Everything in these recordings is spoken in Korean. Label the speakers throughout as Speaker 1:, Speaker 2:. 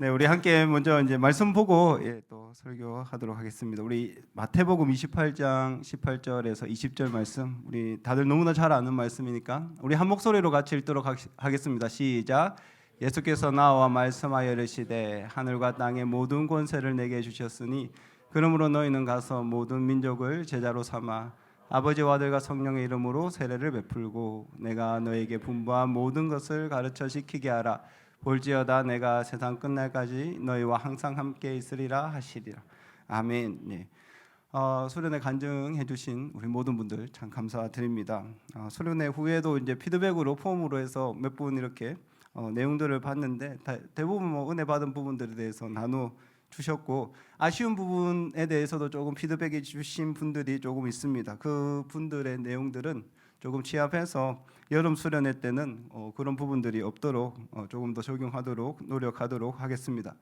Speaker 1: 네, 우리 함께 먼저 이제 말씀 보고 또 설교하도록 하겠습니다. 우리 마태복음 28장 18절에서 20절 말씀, 우리 다들 너무나 잘 아는 말씀이니까 우리 한 목소리로 같이 읽도록 하겠습니다. 시작. 예수께서 나와 말씀하여 이르시되 하늘과 땅의 모든 권세를 내게 주셨으니 그러므로 너희는 가서 모든 민족을 제자로 삼아 아버지와 아들과 성령의 이름으로 세례를 베풀고 내가 너에게 분부한 모든 것을 가르쳐 지키게 하라. 볼지어다 내가 세상 끝날까지 너희와 항상 함께 있으리라 하시리라. 아멘. 네. 수련회 간증해 주신 우리 모든 분들 참 감사드립니다. 수련회 후에도 이제 피드백으로 폼으로 해서 몇 분 이렇게 내용들을 봤는데 대부분 뭐 은혜 받은 부분들에 대해서 나누 주셨고 아쉬운 부분에 대해서도 조금 피드백해 주신 분들이 조금 있습니다. 그 분들의 내용들은 조금 취합해서 여름 수련회 때는 그런 부분들이 없도록 조금 더 적용하도록 노력하도록 하겠습니다.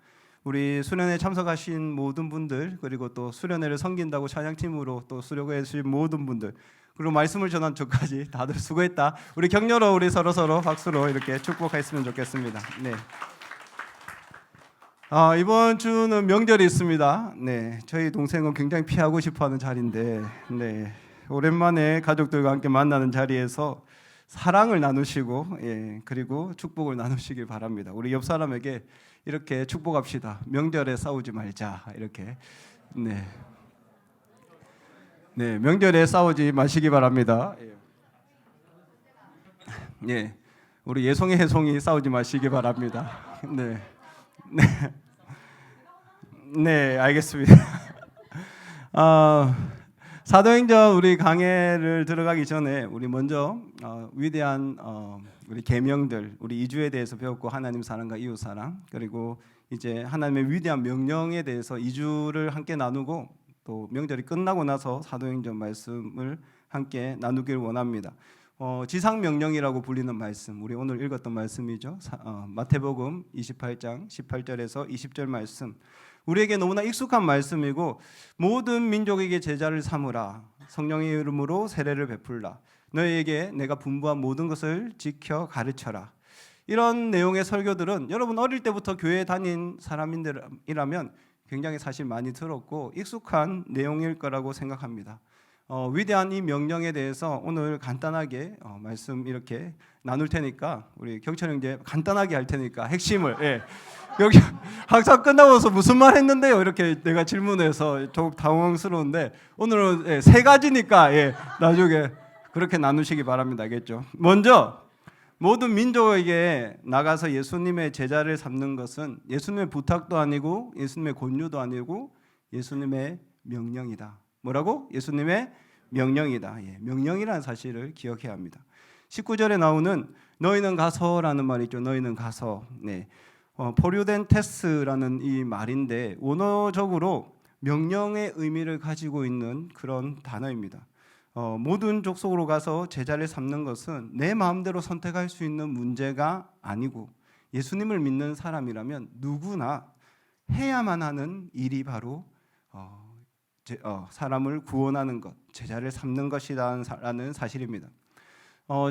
Speaker 1: 우리 수련회 참석하신 모든 분들, 그리고 또 수련회를 섬긴다고 찬양팀으로 또 수료해 주신 모든 분들, 그리고 말씀을 전한 저까지 다들 수고했다. 우리 격려로 우리 서로 박수로 이렇게 축복했으면 좋겠습니다. 네. 이번 주는 명절이 있습니다. 네, 저희 동생은 굉장히 피하고 싶어하는 자리인데, 네, 오랜만에 가족들과 함께 만나는 자리에서 사랑을 나누시고, 그리고 축복을 나누시길 바랍니다. 우리 옆 사람에게 이렇게 축복합시다. 명절에 싸우지 말자. 이렇게, 네, 명절에 싸우지 마시기 바랍니다. 예, 우리 예송이 혜송이 싸우지 마시기 바랍니다. 네. 네, 알겠습니다. 사도행전 우리 강해를 들어가기 전에 우리 먼저 위대한 우리 계명들, 우리 이주에 대해서 배웠고 하나님 사랑과 이웃 사랑, 그리고 이제 하나님의 위대한 명령에 대해서 이주를 함께 나누고 또 명절이 끝나고 나서 사도행전 말씀을 함께 나누길 원합니다. 지상 명령이라고 불리는 말씀, 우리 오늘 읽었던 말씀이죠. 마태복음 28장 18절에서 20절 말씀, 우리에게 너무나 익숙한 말씀이고 모든 민족에게 제자를 삼으라. 성령의 이름으로 세례를 베풀라. 너희에게 내가 분부한 모든 것을 지켜 가르쳐라. 이런 내용의 설교들은 여러분 어릴 때부터 교회에 다닌 사람이라면 굉장히 사실 많이 들었고 익숙한 내용일 거라고 생각합니다. 위대한 이 명령에 대해서 오늘 간단하게 말씀 이렇게 나눌 테니까 우리 경철 형제 간단하게 할 테니까 핵심을 여기 항상 끝나고서 무슨 말 했는데요? 이렇게 내가 질문해서 조금 당황스러운데 오늘은 세 가지니까 나중에 그렇게 나누시기 바랍니다. 알겠죠? 먼저 모든 민족에게 나가서 예수님의 제자를 삼는 것은 예수님의 부탁도 아니고 예수님의 권유도 아니고 예수님의 명령이다. 뭐라고? 예수님의 명령이다. 명령이라는 사실을 기억해야 합니다. 19절에 나오는 너희는 가서라는 말이 있죠. 너희는 가서. 포류된 테스라는 이 말인데 원어적으로 명령의 의미를 가지고 있는 그런 단어입니다. 모든 족속으로 가서 제자를 삼는 것은 내 마음대로 선택할 수 있는 문제가 아니고 예수님을 믿는 사람이라면 누구나 해야만 하는 일이 바로 사람을 구원하는 것, 제자를 삼는 것이라는 사실입니다.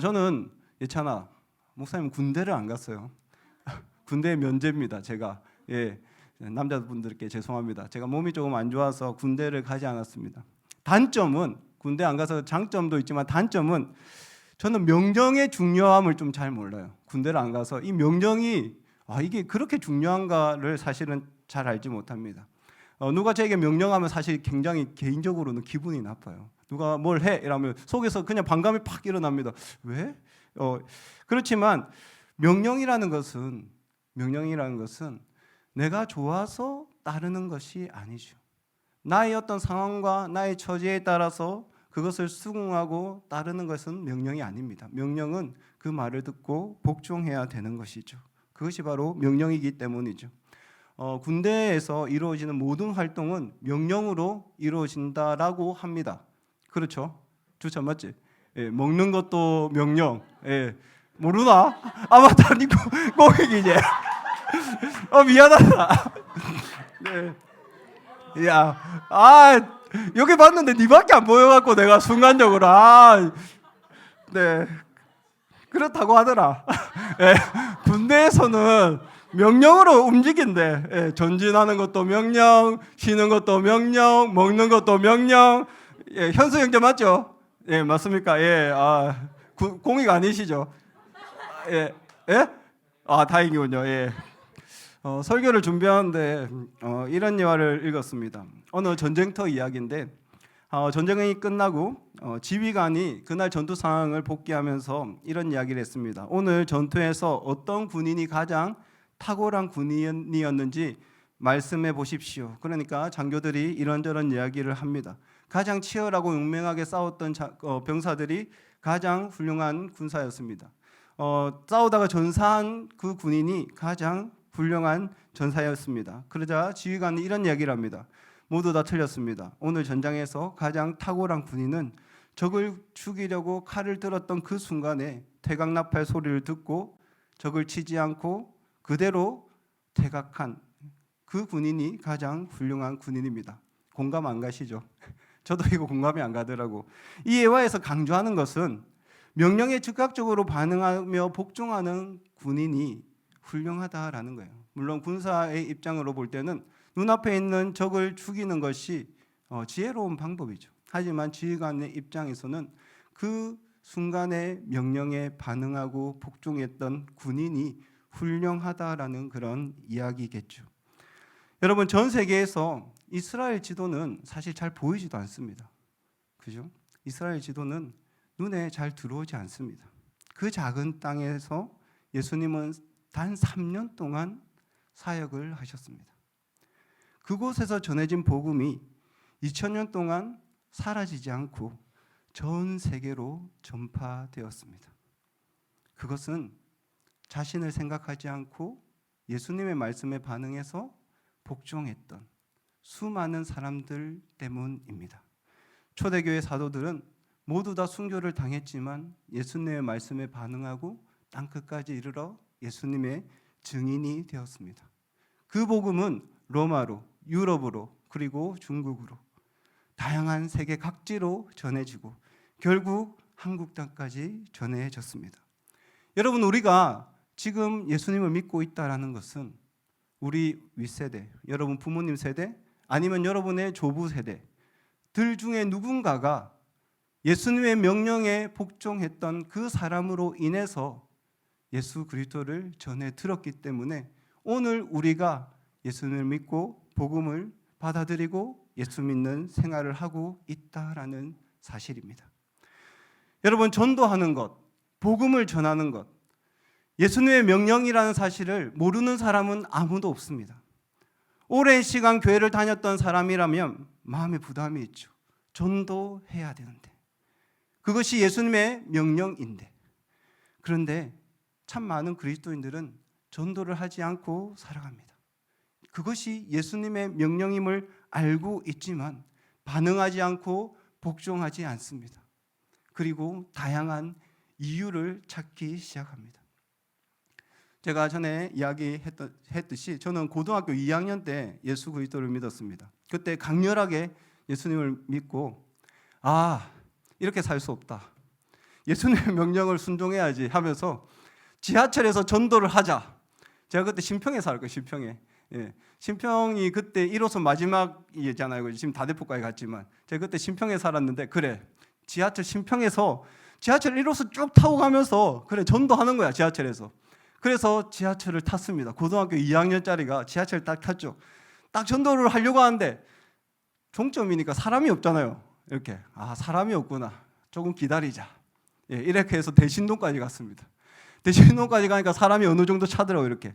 Speaker 1: 저는 예찬아 목사님 군대를 안 갔어요. 군대 면제입니다. 제가 남자분들께 죄송합니다. 제가 몸이 조금 안 좋아서 군대를 가지 않았습니다. 단점은 군대 안 가서 장점도 있지만 단점은 저는 명령의 중요함을 좀 잘 몰라요. 군대를 안 가서 이 명령이 이게 그렇게 중요한가를 사실은 잘 알지 못합니다. 누가 저에게 명령하면 사실 굉장히 개인적으로는 기분이 나빠요. 누가 뭘 해? 이러면 속에서 그냥 반감이 팍 일어납니다. 왜? 그렇지만 명령이라는 것은 내가 좋아서 따르는 것이 아니죠. 나의 어떤 상황과 나의 처지에 따라서 그것을 수긍하고 따르는 것은 명령이 아닙니다. 명령은 그 말을 듣고 복종해야 되는 것이죠. 그것이 바로 명령이기 때문이죠. 군대에서 이루어지는 모든 활동은 명령으로 이루어진다라고 합니다. 그렇죠? 주차 맞지? 먹는 것도 명령. 모르나? 맞다. 니 고객이지. 미안하다. 여기 봤는데 니밖에 안 보여갖고 내가 순간적으로 그렇다고 하더라. 군대에서는 명령으로 움직인대. 예, 전진하는 것도 명령, 쉬는 것도 명령, 먹는 것도 명령. 예, 현수 형제 맞죠? 예, 맞습니까? 예, 공익 아니시죠? 예, 예? 다행이군요. 예. 설교를 준비하는데 이런 예화를 읽었습니다. 어느 전쟁터 이야기인데 전쟁이 끝나고 지휘관이 그날 전투 상황을 복귀하면서 이런 이야기를 했습니다. 오늘 전투에서 어떤 군인이 가장 탁월한 군인이었는지 말씀해 보십시오. 그러니까 장교들이 이런저런 이야기를 합니다. 가장 치열하고 용맹하게 싸웠던 병사들이 가장 훌륭한 군사였습니다. 싸우다가 전사한 그 군인이 가장 훌륭한 전사였습니다. 그러자 지휘관이 이런 이야기를 합니다. 모두 다 틀렸습니다. 오늘 전장에서 가장 탁월한 군인은 적을 죽이려고 칼을 들었던 그 순간에 태강나팔 소리를 듣고 적을 치지 않고 그대로 퇴각한 그 군인이 가장 훌륭한 군인입니다. 공감 안 가시죠? 저도 이거 공감이 안 가더라고. 이 예화에서 강조하는 것은 명령에 즉각적으로 반응하며 복종하는 군인이 훌륭하다라는 거예요. 물론 군사의 입장으로 볼 때는 눈앞에 있는 적을 죽이는 것이 지혜로운 방법이죠. 하지만 지휘관의 입장에서는 그 순간의 명령에 반응하고 복종했던 군인이 훌륭하다라는 그런 이야기겠죠. 여러분, 전 세계에서 이스라엘 지도는 사실 잘 보이지도 않습니다. 그죠? 이스라엘 지도는 눈에 잘 들어오지 않습니다. 그 작은 땅에서 예수님은 단 3년 동안 사역을 하셨습니다. 그곳에서 전해진 복음이 2000년 동안 사라지지 않고 전 세계로 전파되었습니다. 그것은 자신을 생각하지 않고 예수님의 말씀에 반응해서 복종했던 수많은 사람들 때문입니다. 초대교회 사도들은 모두 다 순교를 당했지만 예수님의 말씀에 반응하고 땅끝까지 이르러 예수님의 증인이 되었습니다. 그 복음은 로마로, 유럽으로, 그리고 중국으로 다양한 세계 각지로 전해지고 결국 한국 땅까지 전해졌습니다. 여러분, 우리가 지금 예수님을 믿고 있다라는 것은 우리 윗세대, 여러분 부모님 세대, 아니면 여러분의 조부 세대들 중에 누군가가 예수님의 명령에 복종했던 그 사람으로 인해서 예수 그리스도를 전해 들었기 때문에 오늘 우리가 예수님을 믿고 복음을 받아들이고 예수 믿는 생활을 하고 있다라는 사실입니다. 여러분, 전도하는 것, 복음을 전하는 것, 예수님의 명령이라는 사실을 모르는 사람은 아무도 없습니다. 오랜 시간 교회를 다녔던 사람이라면 마음에 부담이 있죠. 전도해야 되는데 그것이 예수님의 명령인데, 그런데 참 많은 그리스도인들은 전도를 하지 않고 살아갑니다. 그것이 예수님의 명령임을 알고 있지만 반응하지 않고 복종하지 않습니다. 그리고 다양한 이유를 찾기 시작합니다. 제가 전에 이야기했듯이 저는 고등학교 2학년 때 예수 그리스도를 믿었습니다. 그때 강렬하게 예수님을 믿고 이렇게 살 수 없다. 예수님의 명령을 순종해야지 하면서 지하철에서 전도를 하자. 제가 그때 신평에 살았거든요. 신평에. 예. 신평이 그때 1호선 마지막이잖아요. 지금 다대포까지 갔지만 제가 그때 신평에 살았는데 그래. 지하철 신평에서 지하철 1호선 쭉 타고 가면서 그래 전도하는 거야. 지하철에서. 그래서 지하철을 탔습니다. 고등학교 2학년짜리가 지하철 딱 탔죠. 딱 전도를 하려고 하는데 종점이니까 사람이 없잖아요. 이렇게 사람이 없구나. 조금 기다리자. 예, 이렇게 해서 대신동까지 갔습니다. 대신동까지 가니까 사람이 어느 정도 차더라고요. 이렇게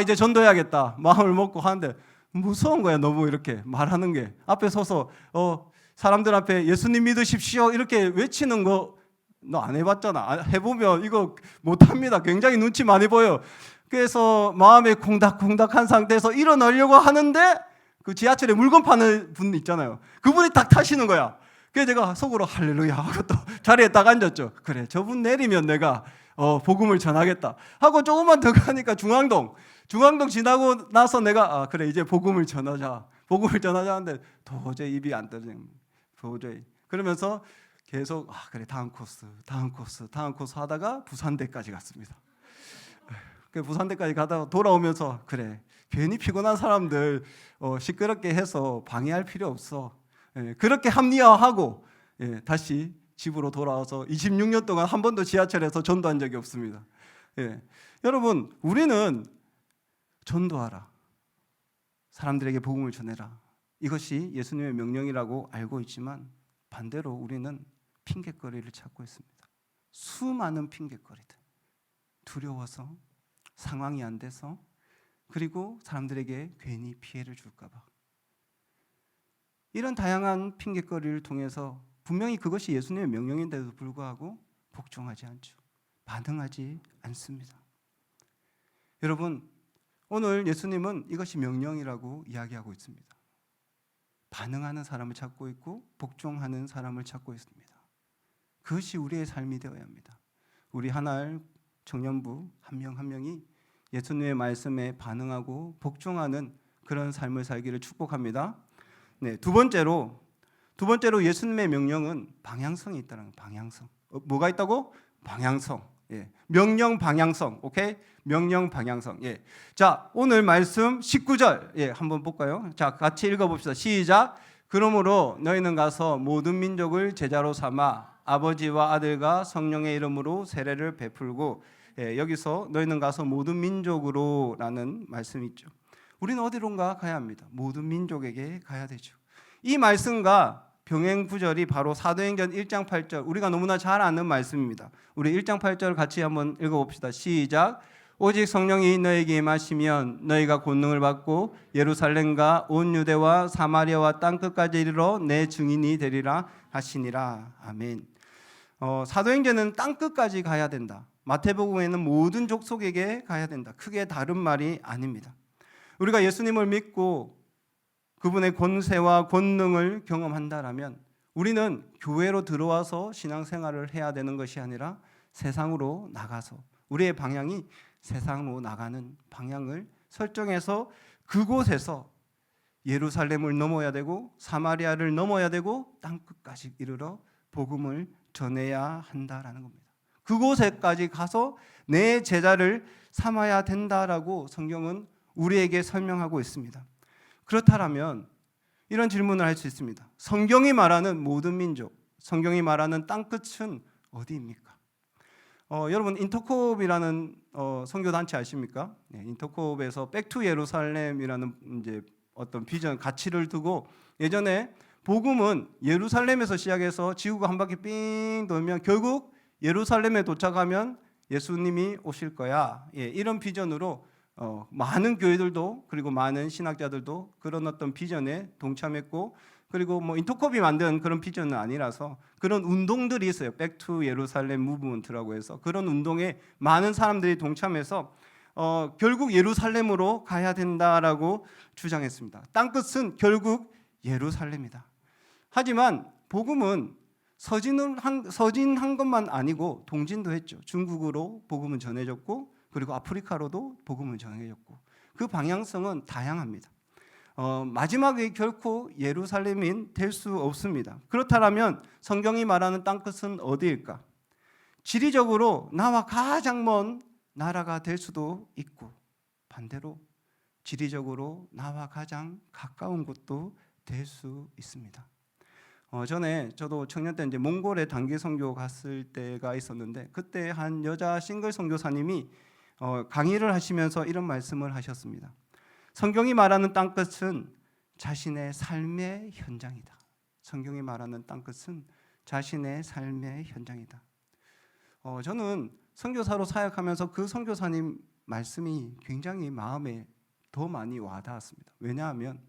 Speaker 1: 이제 전도해야겠다 마음을 먹고 하는데 무서운 거야. 너무 이렇게 말하는 게 앞에 서서 사람들 앞에 예수님 믿으십시오 이렇게 외치는 거 너 안 해봤잖아. 해보면 이거 못합니다. 굉장히 눈치 많이 보여. 그래서 마음에 콩닥콩닥한 상태에서 일어나려고 하는데 그 지하철에 물건 파는 분 있잖아요. 그분이 딱 타시는 거야. 그래서 제가 속으로 할렐루야 하고 또 자리에 딱 앉았죠. 그래, 저분 내리면 내가 복음을 전하겠다 하고 조금만 더 가니까 중앙동 지나고 나서 내가 그래 이제 복음을 전하자 하는데 도저히 입이 안 떨어져요. 도저히. 그러면서 계속 그래 다음 코스 하다가 부산대까지 갔습니다. 그 부산대까지 가다가 돌아오면서 그래 괜히 피곤한 사람들 시끄럽게 해서 방해할 필요 없어. 예, 그렇게 합리화하고 다시 집으로 돌아와서 26년 동안 한 번도 지하철에서 전도한 적이 없습니다. 예, 여러분 우리는 전도하라. 사람들에게 복음을 전해라. 이것이 예수님의 명령이라고 알고 있지만 반대로 우리는 핑계거리를 찾고 있습니다. 수많은 핑계거리들. 두려워서, 상황이 안 돼서, 그리고 사람들에게 괜히 피해를 줄까 봐. 이런 다양한 핑계거리를 통해서 분명히 그것이 예수님의 명령인데도 불구하고 복종하지 않죠. 반응하지 않습니다. 여러분, 오늘 예수님은 이것이 명령이라고 이야기하고 있습니다. 반응하는 사람을 찾고 있고 복종하는 사람을 찾고 있습니다. 그것이 우리의 삶이 되어야 합니다. 우리 하나을 청년부 한 명 한 명이 예수님의 말씀에 반응하고 복종하는 그런 삶을 살기를 축복합니다. 네, 두 번째로 예수님의 명령은 방향성이 있다는 방향성. 뭐가 있다고? 방향성. 예. 명령 방향성. 오케이? 명령 방향성. 예. 자, 오늘 말씀 19절. 예, 한번 볼까요? 자, 같이 읽어 봅시다. 시작. 그러므로 너희는 가서 모든 민족을 제자로 삼아 아버지와 아들과 성령의 이름으로 세례를 베풀고 여기서 너희는 가서 모든 민족으로라는 말씀이 있죠. 우리는 어디론가 가야 합니다. 모든 민족에게 가야 되죠. 이 말씀과 병행 구절이 바로 사도행전 1장 8절 우리가 너무나 잘 아는 말씀입니다. 우리 1장 8절 같이 한번 읽어봅시다. 시작. 오직 성령이 너에게 임하시면 너희가 권능을 받고 예루살렘과 온 유대와 사마리아와 땅끝까지 이르러 내 증인이 되리라 하시니라. 아멘. 사도행전은 땅끝까지 가야 된다. 마태복음에는 모든 족속에게 가야 된다. 크게 다른 말이 아닙니다. 우리가 예수님을 믿고 그분의 권세와 권능을 경험한다라면 우리는 교회로 들어와서 신앙생활을 해야 되는 것이 아니라 세상으로 나가서 우리의 방향이 세상으로 나가는 방향을 설정해서 그곳에서 예루살렘을 넘어야 되고 사마리아를 넘어야 되고 땅끝까지 이르러 복음을 전해야 한다라는 겁니다. 그곳에까지 가서 내 제자를 삼아야 된다라고 성경은 우리에게 설명하고 있습니다. 그렇다면 이런 질문을 할 수 있습니다. 성경이 말하는 모든 민족, 성경이 말하는 땅끝은 어디입니까? 여러분 인터콥이라는 선교 단체 아십니까? 네, 인터콥에서 백투 예루살렘이라는 이제 어떤 비전 가치를 두고 예전에 복음은 예루살렘에서 시작해서 지구가 한 바퀴 삥 돌면 결국 예루살렘에 도착하면 예수님이 오실 거야. 예, 이런 비전으로 많은 교회들도 그리고 많은 신학자들도 그런 어떤 비전에 동참했고 그리고 뭐 인터콥이 만든 그런 비전은 아니라서 그런 운동들이 있어요. 백투 예루살렘 무브먼트라고 해서 그런 운동에 많은 사람들이 동참해서 결국 예루살렘으로 가야 된다라고 주장했습니다. 땅끝은 결국 예루살렘이다. 하지만 복음은 서진한 것만 아니고 동진도 했죠. 중국으로 복음은 전해졌고 그리고 아프리카로도 복음을 전해졌고 그 방향성은 다양합니다. 마지막에 결코 예루살렘인 될 수 없습니다. 그렇다면 성경이 말하는 땅끝은 어디일까? 지리적으로 나와 가장 먼 나라가 될 수도 있고 반대로 지리적으로 나와 가장 가까운 곳도 될 수 있습니다. 전에 저도 청년 때 이제 몽골에 단기 선교 갔을 때가 있었는데 그때 한 여자 싱글 선교사님이 강의를 하시면서 이런 말씀을 하셨습니다. 성경이 말하는 땅끝은 자신의 삶의 현장이다. 성경이 말하는 땅끝은 자신의 삶의 현장이다. 저는 선교사로 사역하면서 그 선교사님 말씀이 굉장히 마음에 더 많이 와닿았습니다. 왜냐하면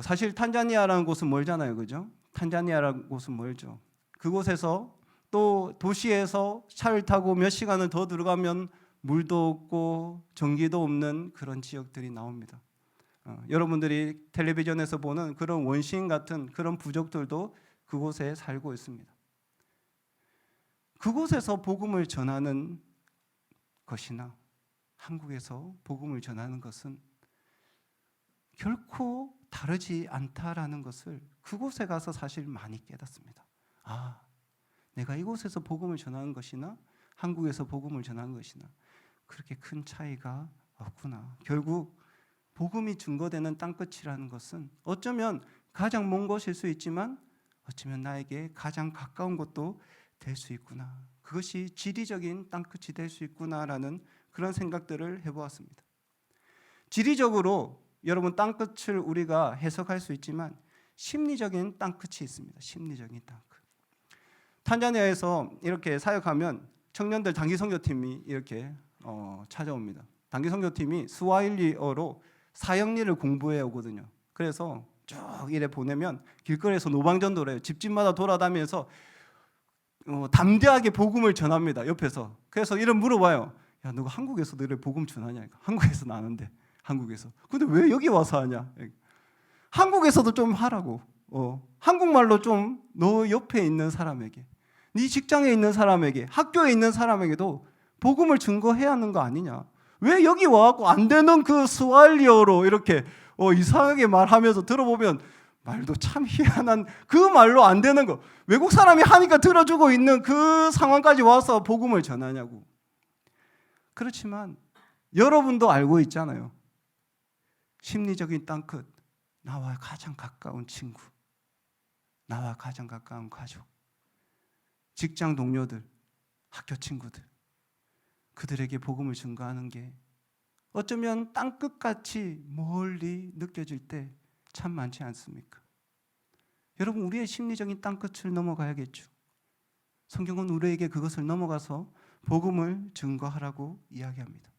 Speaker 1: 사실 탄자니아라는 곳은 멀잖아요, 그죠? 탄자니아라는 곳은 멀죠. 그곳에서 또 도시에서 차를 타고 몇 시간을 더 들어가면 물도 없고 전기도 없는 그런 지역들이 나옵니다. 여러분들이 텔레비전에서 보는 그런 원시인 같은 그런 부족들도 그곳에 살고 있습니다. 그곳에서 복음을 전하는 것이나 한국에서 복음을 전하는 것은 결코 다르지 않다라는 것을 그곳에 가서 사실 많이 깨닫습니다. 내가 이곳에서 복음을 전하는 것이나 한국에서 복음을 전하는 것이나 그렇게 큰 차이가 없구나. 결국 복음이 증거되는 땅끝이라는 것은 어쩌면 가장 먼 곳일 수 있지만 어쩌면 나에게 가장 가까운 곳도 될 수 있구나. 그것이 지리적인 땅끝이 될 수 있구나라는 그런 생각들을 해보았습니다. 지리적으로 여러분 땅끝을 우리가 해석할 수 있지만 심리적인 땅끝이 있습니다. 심리적인 땅끝. 탄자니아에서 이렇게 사역하면 청년들 단기 선교팀이 이렇게 찾아옵니다. 단기 선교팀이 스와힐리어로 사형리를 공부해 오거든요. 그래서 쭉 이래 보내면 길거리에서 노방전도를 해요. 집집마다 돌아다니면서 담대하게 복음을 전합니다. 옆에서. 그래서 이런 물어봐요. 야, 너가 한국에서도 이래 복음 전하냐? 한국에서는 안 한대. 한국에서. 근데 왜 여기 와서 하냐? 한국에서도 좀 하라고. 한국말로 좀 너 옆에 있는 사람에게, 네 직장에 있는 사람에게, 학교에 있는 사람에게도 복음을 증거해야 하는 거 아니냐? 왜 여기 와갖고 안 되는 그 스왈리어로 이렇게 이상하게 말하면서 들어보면 말도 참 희한한 그 말로 안 되는 거, 외국 사람이 하니까 들어주고 있는 그 상황까지 와서 복음을 전하냐고. 그렇지만 여러분도 알고 있잖아요. 심리적인 땅끝, 나와 가장 가까운 친구, 나와 가장 가까운 가족, 직장 동료들, 학교 친구들, 그들에게 복음을 증거하는 게 어쩌면 땅끝같이 멀리 느껴질 때 참 많지 않습니까? 여러분, 우리의 심리적인 땅끝을 넘어가야겠죠. 성경은 우리에게 그것을 넘어가서 복음을 증거하라고 이야기합니다.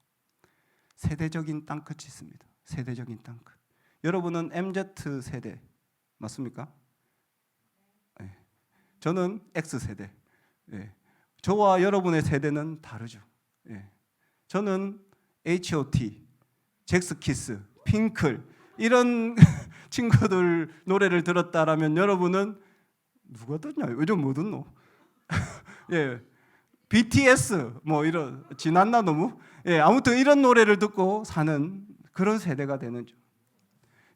Speaker 1: 세대적인 땅끝이 있습니다. 세대적인 땅끝. 여러분은 MZ 세대 맞습니까? 네. 저는 X세대. 네. 저와 여러분의 세대는 다르죠. 네. 저는 H.O.T, 잭스키스, 핑클 이런 친구들 노래를 들었다라면 여러분은 누가 듣냐? 요즘 뭐 듣노? 예, BTS 뭐 이런 지났나 너무? 예, 아무튼 이런 노래를 듣고 사는 그런 세대가 되는죠.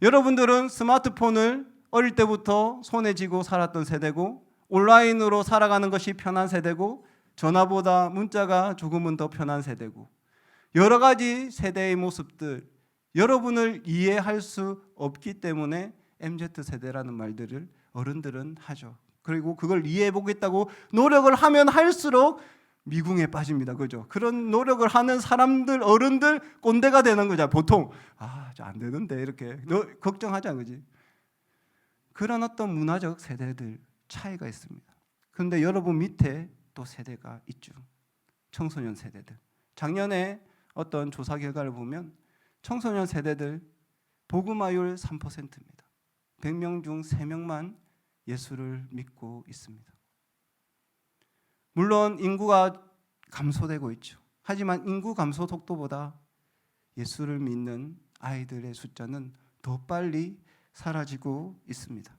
Speaker 1: 여러분들은 스마트폰을 어릴 때부터 손에 쥐고 살았던 세대고 온라인으로 살아가는 것이 편한 세대고 전화보다 문자가 조금은 더 편한 세대고 여러 가지 세대의 모습들 여러분을 이해할 수 없기 때문에 MZ세대라는 말들을 어른들은 하죠. 그리고 그걸 이해해 보겠다고 노력을 하면 할수록 미궁에 빠집니다. 그죠? 그런 노력을 하는 사람들, 어른들 꼰대가 되는 거죠. 보통 저 안 되는데 이렇게 걱정하자, 그지? 그런 어떤 문화적 세대들 차이가 있습니다. 그런데 여러분 밑에 또 세대가 있죠. 청소년 세대들. 작년에 어떤 조사 결과를 보면 청소년 세대들 복음화율 3%입니다. 100명 중 3명만 예수를 믿고 있습니다. 물론 인구가 감소되고 있죠. 하지만 인구 감소 속도보다 예수를 믿는 아이들의 숫자는 더 빨리 사라지고 있습니다.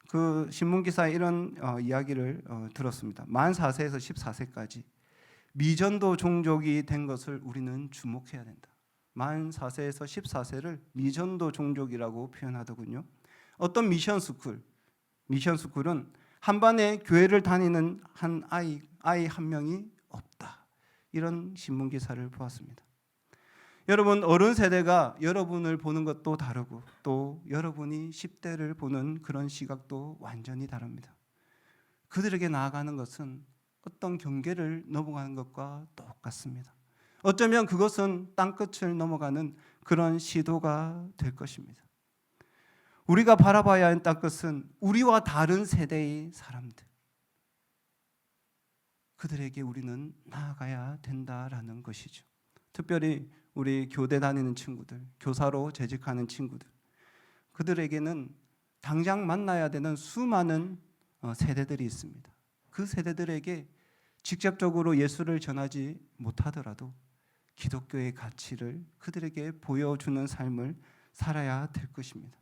Speaker 1: 그 신문기사에 이런 이야기를 들었습니다. 만 4세에서 14세까지 미전도 종족이 된 것을 우리는 주목해야 된다. 만 4세에서 14세를 미전도 종족이라고 표현하더군요. 어떤 미션스쿨은 한 반에 교회를 다니는 한 아이 한 명이 없다. 이런 신문기사를 보았습니다. 여러분, 어른 세대가 여러분을 보는 것도 다르고 또 여러분이 10대를 보는 그런 시각도 완전히 다릅니다. 그들에게 나아가는 것은 어떤 경계를 넘어가는 것과 똑같습니다. 어쩌면 그것은 땅끝을 넘어가는 그런 시도가 될 것입니다. 우리가 바라봐야 하는 땅끝은 우리와 다른 세대의 사람들, 그들에게 우리는 나아가야 된다라는 것이죠. 특별히 우리 교대 다니는 친구들, 교사로 재직하는 친구들, 그들에게는 당장 만나야 되는 수많은 세대들이 있습니다. 그 세대들에게 직접적으로 예수를 전하지 못하더라도 기독교의 가치를 그들에게 보여주는 삶을 살아야 될 것입니다.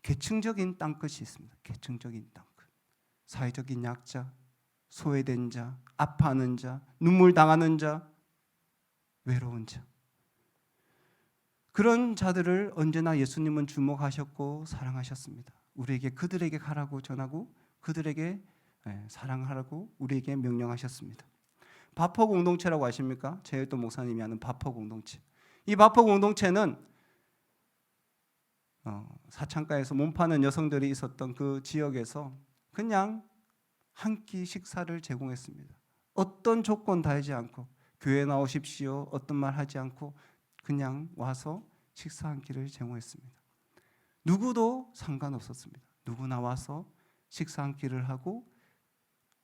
Speaker 1: 계층적인 땅끝이 있습니다. 계층적인 땅끝. 사회적인 약자, 소외된 자, 아파하는 자, 눈물 당하는 자, 외로운 자. 그런 자들을 언제나 예수님은 주목하셨고 사랑하셨습니다. 우리에게 그들에게 가라고 전하고 그들에게 사랑하라고 우리에게 명령하셨습니다. 바퍼 공동체라고 아십니까? 제일도 목사님이 하는 바퍼 공동체. 이 바퍼 공동체는 사창가에서 몸 파는 여성들이 있었던 그 지역에서 그냥 한 끼 식사를 제공했습니다. 어떤 조건 달지 않고, 교회 나오십시오 어떤 말 하지 않고 그냥 와서 식사 한 끼를 제공했습니다. 누구도 상관없었습니다. 누구나 와서 식사 한 끼를 하고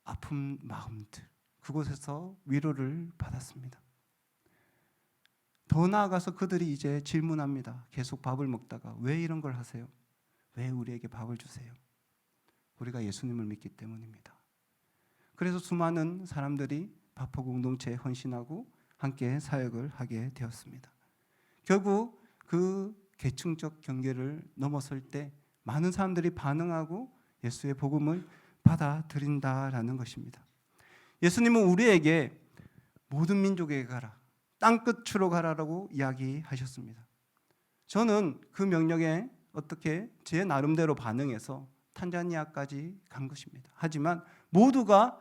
Speaker 1: 아픈 마음들, 그곳에서 위로를 받았습니다. 더 나아가서 그들이 이제 질문합니다. 계속 밥을 먹다가 왜 이런 걸 하세요? 왜 우리에게 밥을 주세요? 우리가 예수님을 믿기 때문입니다. 그래서 수많은 사람들이 바퍼 공동체에 헌신하고 함께 사역을 하게 되었습니다. 결국 그 계층적 경계를 넘어설 때 많은 사람들이 반응하고 예수의 복음을 받아들인다라는 것입니다. 예수님은 우리에게 모든 민족에게 가라, 땅끝으로 가라라고 이야기하셨습니다. 저는 그 명령에 어떻게 제 나름대로 반응해서 탄자니아까지 간 것입니다. 하지만 모두가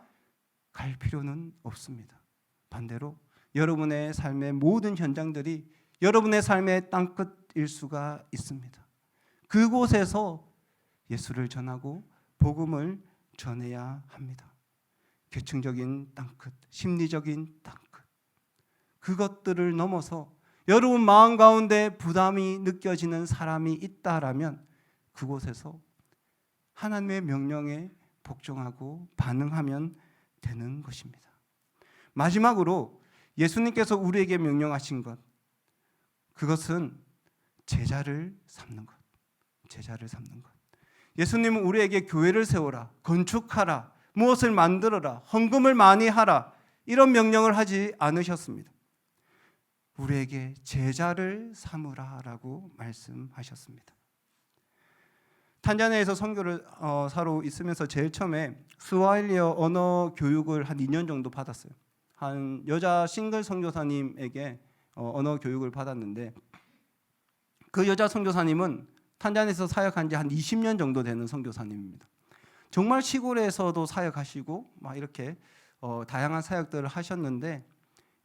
Speaker 1: 갈 필요는 없습니다. 반대로 여러분의 삶의 모든 현장들이 여러분의 삶의 땅끝일 수가 있습니다. 그곳에서 예수를 전하고 복음을 전해야 합니다. 계층적인 땅끝, 심리적인 땅끝, 그것들을 넘어서 여러분 마음 가운데 부담이 느껴지는 사람이 있다라면 그곳에서 하나님의 명령에 복종하고 반응하면 되는 것입니다. 마지막으로 예수님께서 우리에게 명령하신 것, 그것은 제자를 삼는 것. 제자를 삼는 것. 예수님은 우리에게 교회를 세워라, 건축하라, 무엇을 만들어라, 헌금을 많이 하라, 이런 명령을 하지 않으셨습니다. 우리에게 제자를 삼으라라고 말씀하셨습니다. 탄자니아에서 선교를 사로 있으면서 제일 처음에 스와힐리어 언어 교육을 한 2년 정도 받았어요. 한 여자 싱글 선교사님에게 언어 교육을 받았는데, 그 여자 선교사님은 탄자니아에서 사역한 지 한 20년 정도 되는 선교사님입니다. 정말 시골에서도 사역하시고 막 이렇게 다양한 사역들을 하셨는데,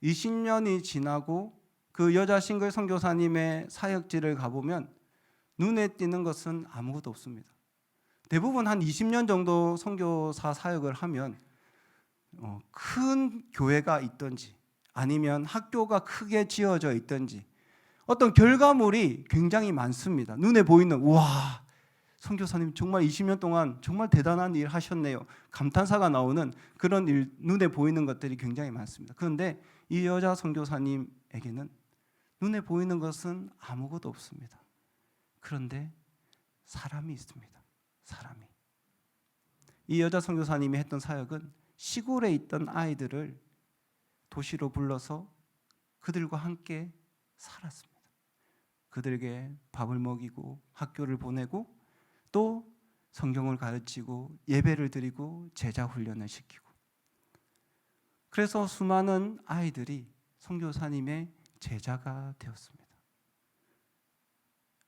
Speaker 1: 20년이 지나고 그 여자 싱글 선교사님의 사역지를 가보면 눈에 띄는 것은 아무것도 없습니다. 대부분 한 20년 정도 선교사 사역을 하면 큰 교회가 있든지 아니면 학교가 크게 지어져 있든지 어떤 결과물이 굉장히 많습니다. 눈에 보이는, 와, 선교사님 정말 20년 동안 정말 대단한 일 하셨네요, 감탄사가 나오는 그런 일, 눈에 보이는 것들이 굉장히 많습니다. 그런데 이 여자 선교사님에게는 눈에 보이는 것은 아무것도 없습니다. 그런데 사람이 있습니다. 사람이. 이 여자 선교사님이 했던 사역은 시골에 있던 아이들을 도시로 불러서 그들과 함께 살았습니다. 그들에게 밥을 먹이고 학교를 보내고 또 성경을 가르치고 예배를 드리고 제자 훈련을 시키고, 그래서 수많은 아이들이 선교사님의 제자가 되었습니다.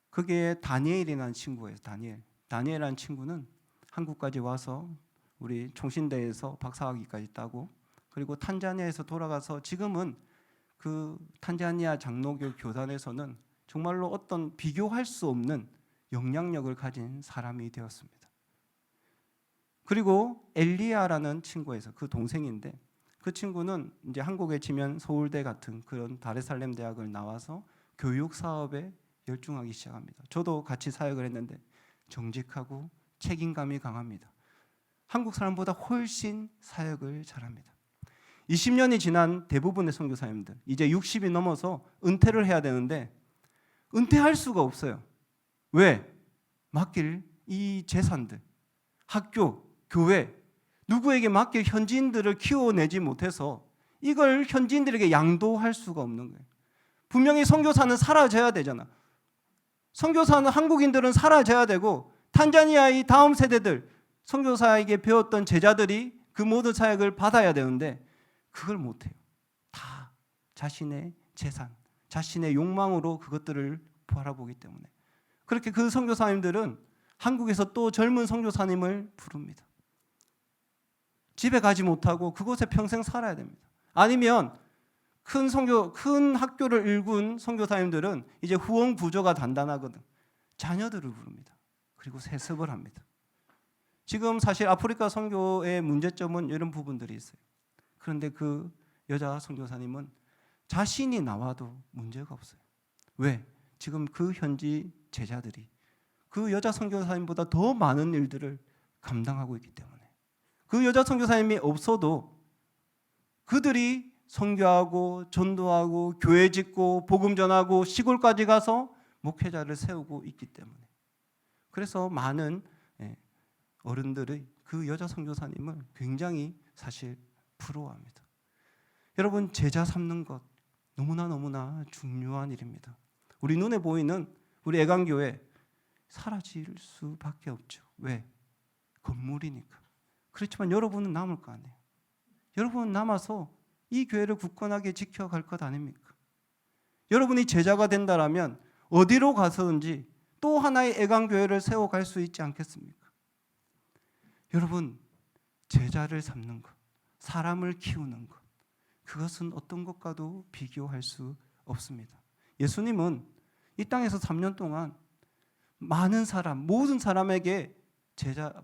Speaker 1: 그게 다니엘이라는 친구예요. 다니엘이라는 친구는 한국까지 와서 우리 총신대에서 박사학위까지 따고, 그리고 탄자니아에서 돌아가서 지금은 그 탄자니아 장로교 교단에서는 정말로 어떤 비교할 수 없는 영향력을 가진 사람이 되었습니다. 그리고 엘리야라는 친구에서, 그 동생인데, 그 친구는 이제 한국에 치면 서울대 같은 그런 다르살렘 대학을 나와서 교육 사업에 열중하기 시작합니다. 저도 같이 사역을 했는데 정직하고 책임감이 강합니다. 한국 사람보다 훨씬 사역을 잘합니다. 20년이 지난 대부분의 선교사님들, 이제 60이 넘어서 은퇴를 해야 되는데 은퇴할 수가 없어요. 왜? 맡길 이 재산들, 학교, 교회, 누구에게 맡길 현지인들을 키워내지 못해서 이걸 현지인들에게 양도할 수가 없는 거예요. 분명히 선교사는 사라져야 되잖아. 선교사는, 한국인들은 사라져야 되고, 탄자니아의 다음 세대들, 선교사에게 배웠던 제자들이 그 모든 사역을 받아야 되는데 그걸 못해요. 다 자신의 재산, 자신의 욕망으로 그것들을 바라보기 때문에. 그렇게 그 선교사님들은 한국에서 또 젊은 선교사님을 부릅니다. 집에 가지 못하고 그곳에 평생 살아야 됩니다. 아니면 큰 학교를 일군 선교사님들은 이제 후원 구조가 단단하거든. 자녀들을 부릅니다. 그리고 세습을 합니다. 지금 사실 아프리카 선교의 문제점은 이런 부분들이 있어요. 그런데 그 여자 선교사님은 자신이 나와도 문제가 없어요. 왜? 지금 그 현지 제자들이 그 여자 선교사님보다 더 많은 일들을 감당하고 있기 때문에 그 여자 선교사님이 없어도 그들이 선교하고 전도하고 교회 짓고 복음 전하고 시골까지 가서 목회자를 세우고 있기 때문에 그래서 많은 어른들의 그 여자 선교사님을 굉장히 사실 부러워합니다. 여러분, 제자 삼는 것 너무나 중요한 일입니다. 우리 눈에 보이는 우리 애강교회 사라질 수밖에 없죠. 왜? 건물이니까. 그렇지만 여러분은 남을 거 아니에요. 여러분은 남아서 이 교회를 굳건하게 지켜갈 것 아닙니까? 여러분이 제자가 된다라면 어디로 가서든지 또 하나의 애강교회를 세워갈 수 있지 않겠습니까? 여러분, 제자를 삼는 것, 사람을 키우는 것, 그것은 어떤 것과도 비교할 수 없습니다. 예수님은 이 땅에서 3년 동안 많은 사람, 모든 사람에게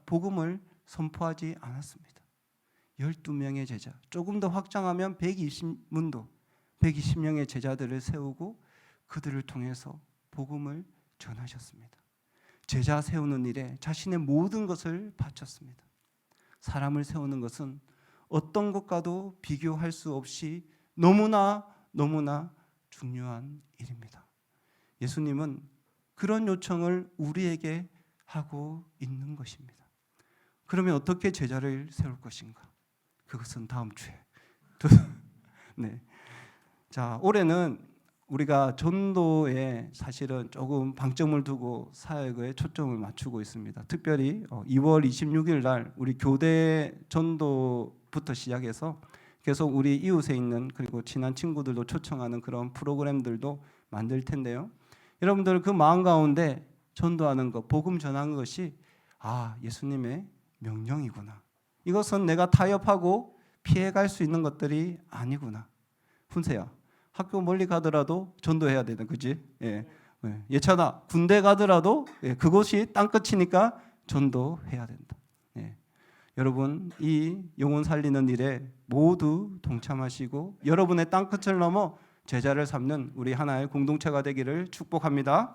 Speaker 1: 복음을 선포하지 않았습니다. 12명의 제자, 조금 더 확장하면 120문도, 120명의 제자들을 세우고 그들을 통해서 복음을 전하셨습니다. 제자 세우는 일에 자신의 모든 것을 바쳤습니다. 사람을 세우는 것은 어떤 것과도 비교할 수 없이 너무나 중요한 일입니다. 예수님은 그런 요청을 우리에게 하고 있는 것입니다. 그러면 어떻게 제자를 세울 것인가? 그것은 다음 주에. 네. 자, 올해는 우리가 전도에 사실은 조금 방점을 두고 사역에 초점을 맞추고 있습니다. 특별히 2월 26일 날 우리 교대 전도부터 시작해서 계속 우리 이웃에 있는 그리고 친한 친구들도 초청하는 그런 프로그램들도 만들 텐데요. 여러분들 그 마음 가운데 전도하는 것, 복음 전하는 것이 예수님의 명령이구나. 이것은 내가 타협하고 피해갈 수 있는 것들이 아니구나. 훈세야, 학교 멀리 가더라도 전도해야 되는 거지. 예찬아, 군대 가더라도 그곳이 땅끝이니까 전도해야 된다. 여러분, 이 영혼 살리는 일에 모두 동참하시고 여러분의 땅끝을 넘어 제자를 삼는 우리 하나의 공동체가 되기를 축복합니다.